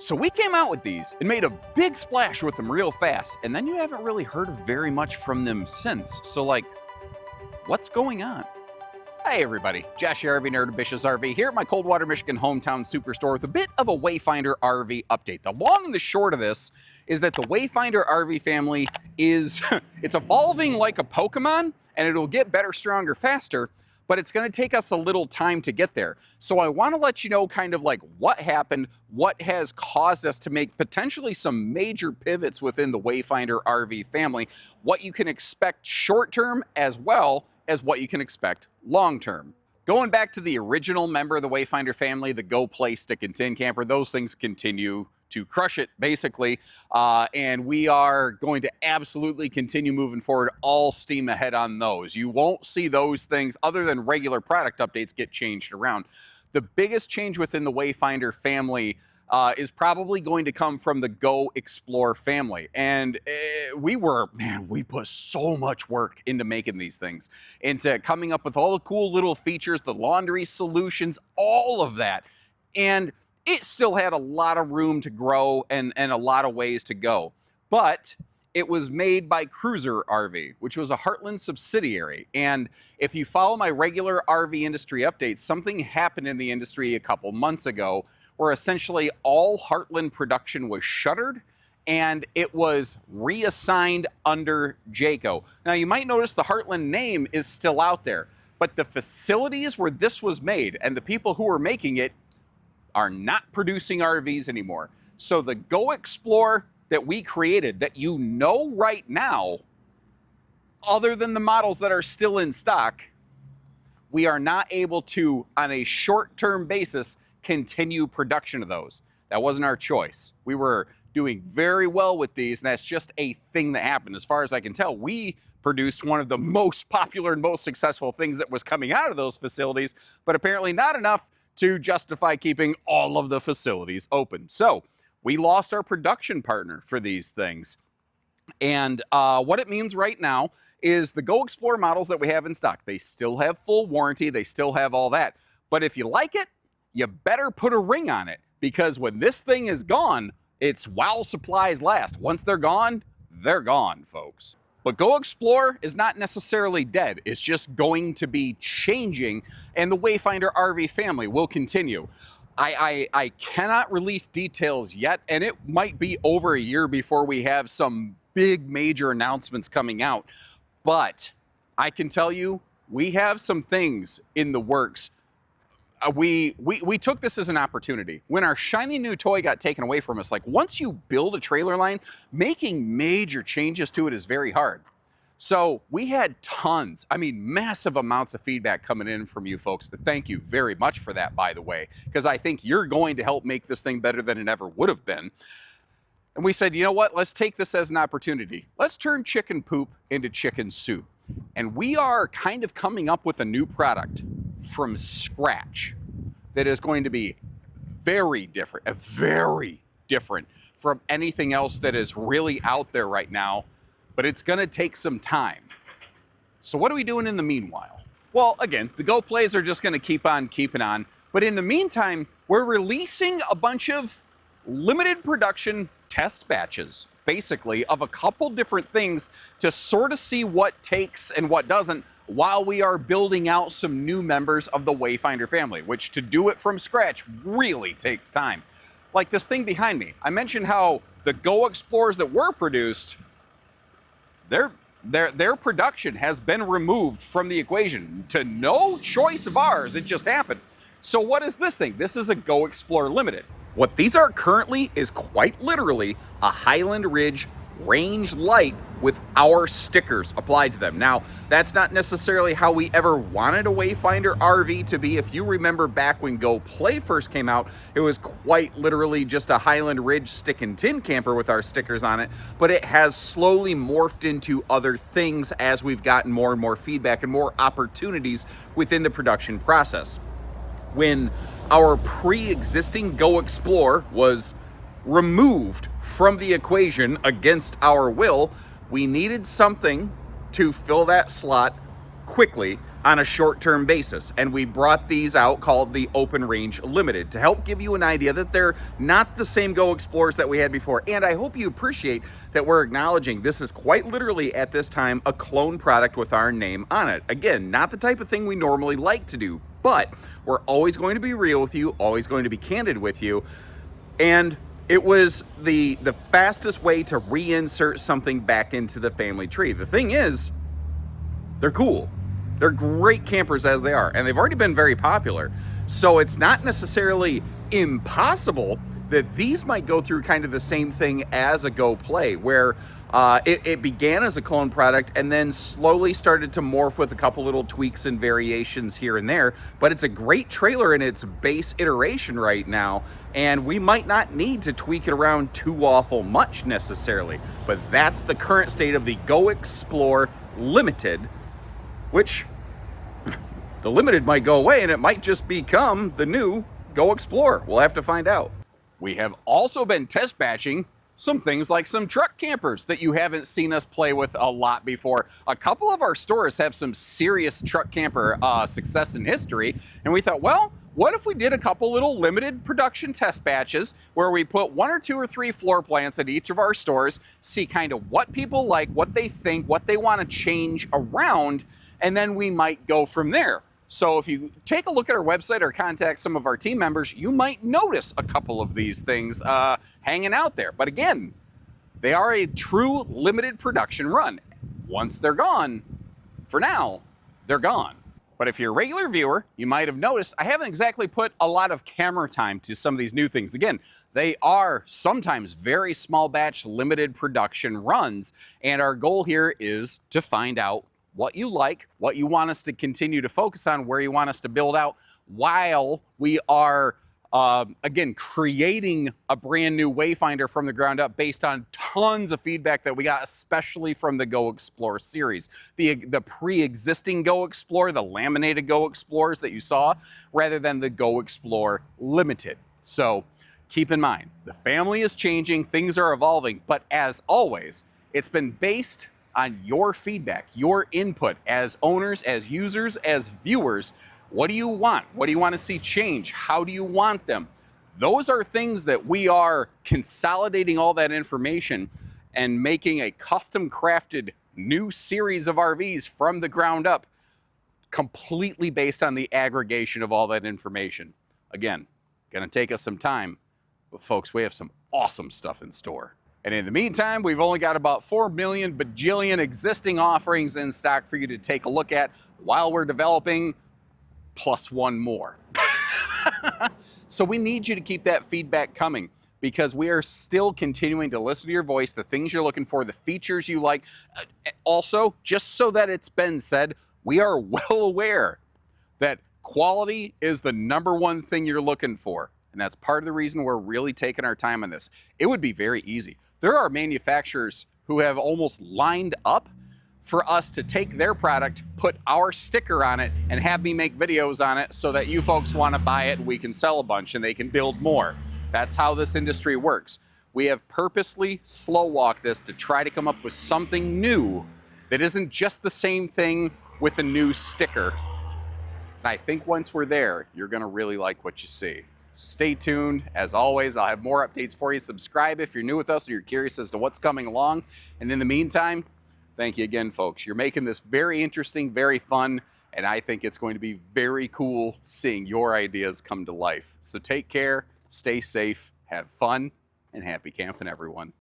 So we came out with these and made a big splash with them real fast, and then you haven't really heard very much from them since. So like, what's going on? Hey everybody, Josh RV Nerd of Bish's RV here at my Coldwater, Michigan hometown superstore with a bit of a Wayfinder RV update. The long and the short of this is that the Wayfinder RV family is, it's evolving like a Pokemon, and it'll get better, stronger, faster, but it's gonna take us a little time to get there. So I wanna let you know kind of like what happened, what has caused us to make potentially some major pivots within the Wayfinder RV family, what you can expect short-term as well as what you can expect long-term. Going back to the original member of the Wayfinder family, the Go Play Stick and Tin Camper, those things continue to crush it, basically. And we are going to absolutely continue moving forward, all steam ahead on those. You won't see those things, other than regular product updates, get changed around. The biggest change within the Wayfinder family is probably going to come from the Go Explore family. And we put so much work into making these things, into coming up with all the cool little features, the laundry solutions, all of that. And it still had a lot of room to grow and a lot of ways to go. But it was made by Cruiser RV, which was a Heartland subsidiary. And if you follow my regular RV industry updates, something happened in the industry a couple months ago where essentially all Heartland production was shuttered and it was reassigned under Jayco. Now you might notice the Heartland name is still out there, but the facilities where this was made and the people who were making it are not producing RVs anymore. So the Go Explore that we created, that you know right now, other than the models that are still in stock, we are not able to, on a short-term basis, continue production of those. That wasn't our choice. We were doing very well with these, and that's just a thing that happened. As far as I can tell, we produced one of the most popular and most successful things that was coming out of those facilities, but apparently not enough to justify keeping all of the facilities open. So we lost our production partner for these things. And what it means right now is the Go Explore models that we have in stock, they still have full warranty, they still have all that. But if you like it, you better put a ring on it, because when this thing is gone, it's while supplies last. Once they're gone, folks. But Go Explore is not necessarily dead. It's just going to be changing, and the Wayfinder RV family will continue. I cannot release details yet, and it might be over a year before we have some big major announcements coming out. But I can tell you, we have some things in the works. We took this as an opportunity. When our shiny new toy got taken away from us, like once you build a trailer line, making major changes to it is very hard. So we had tons, massive amounts of feedback coming in from you folks. Thank you very much for that, by the way, because I think you're going to help make this thing better than it ever would have been. And we said, you know what, let's take this as an opportunity. Let's turn chicken poop into chicken soup. And we are kind of coming up with a new product from scratch that is going to be very different from anything else that is really out there right now, but it's gonna take some time. So what are we doing in the meanwhile? Well, again, the Go Plays are just gonna keep on keeping on, but in the meantime, we're releasing a bunch of limited production test batches, basically, of a couple different things to sort of see what takes and what doesn't, while we are building out some new members of the Wayfinder family, which to do it from scratch really takes time. Like this thing behind me. I mentioned how the Go Explorers that were produced, their production has been removed from the equation to no choice of ours. It just happened. So what is this thing? This is a Go Explore Limited. What these are currently is quite literally a Highland Ridge range light with our stickers applied to them. Now, that's not necessarily how we ever wanted a Wayfinder RV to be. If you remember back when Go Play first came out, it was quite literally just a Highland Ridge stick and tin camper with our stickers on it, but it has slowly morphed into other things as we've gotten more and more feedback and more opportunities within the production process. When our pre-existing Go Explore was removed from the equation against our will, we needed something to fill that slot quickly on a short-term basis, and we brought these out called the Open Range Limited to help give you an idea that they're not the same Go Explorers that we had before. And I hope you appreciate that we're acknowledging this is quite literally at this time a clone product with our name on it. Again, not the type of thing we normally like to do, but we're always going to be real with you, always going to be candid with you. And it was the fastest way to reinsert something back into the family tree. The thing is, they're cool. They're great campers as they are, and they've already been very popular. So it's not necessarily impossible that these might go through kind of the same thing as a Go Play, where it began as a clone product and then slowly started to morph with a couple little tweaks and variations here and there. But it's a great trailer in its base iteration right now, and we might not need to tweak it around too awful much necessarily. But that's the current state of the Go Explore Limited, which the Limited might go away and it might just become the new Go Explore. We'll have to find out. We have also been test batching some things like some truck campers that you haven't seen us play with a lot before. A couple of our stores have some serious truck camper success in history, and we thought, well, what if we did a couple little limited production test batches where we put 1 or 2 or 3 floor plans at each of our stores, see kind of what people like, what they think, what they want to change around, and then we might go from there. So if you take a look at our website or contact some of our team members, you might notice a couple of these things hanging out there. But again, they are a true limited production run. Once they're gone, for now, they're gone. But if you're a regular viewer, you might have noticed I haven't exactly put a lot of camera time to some of these new things. Again, they are sometimes very small batch limited production runs, and our goal here is to find out what you like, what you want us to continue to focus on, where you want us to build out, while we are, again, creating a brand new Wayfinder from the ground up based on tons of feedback that we got, especially from the Go Explore series. The pre-existing Go Explore, the laminated Go Explorers that you saw, rather than the Go Explore Limited. So keep in mind, the family is changing, things are evolving, but as always, it's been based on your feedback, your input as owners, as users, as viewers. What do you want? What do you want to see change? How do you want them? Those are things that we are consolidating all that information and making a custom crafted new series of RVs from the ground up, completely based on the aggregation of all that information. Again, gonna take us some time, but folks, we have some awesome stuff in store. And in the meantime, we've only got about 4 million bajillion existing offerings in stock for you to take a look at while we're developing, plus one more. So we need you to keep that feedback coming, because we are still continuing to listen to your voice, the things you're looking for, the features you like. Also, just so that it's been said, we are well aware that quality is the #1 thing you're looking for. And that's part of the reason we're really taking our time on this. It would be very easy. There are manufacturers who have almost lined up for us to take their product, put our sticker on it, and have me make videos on it so that you folks want to buy it and we can sell a bunch and they can build more. That's how this industry works. We have purposely slow walked this to try to come up with something new that isn't just the same thing with a new sticker. And I think once we're there, you're going to really like what you see. So stay tuned. As always, I'll have more updates for you. Subscribe if you're new with us or you're curious as to what's coming along. And in the meantime, thank you again, folks. You're making this very interesting, very fun, and I think it's going to be very cool seeing your ideas come to life. So take care, stay safe, have fun, and happy camping, everyone.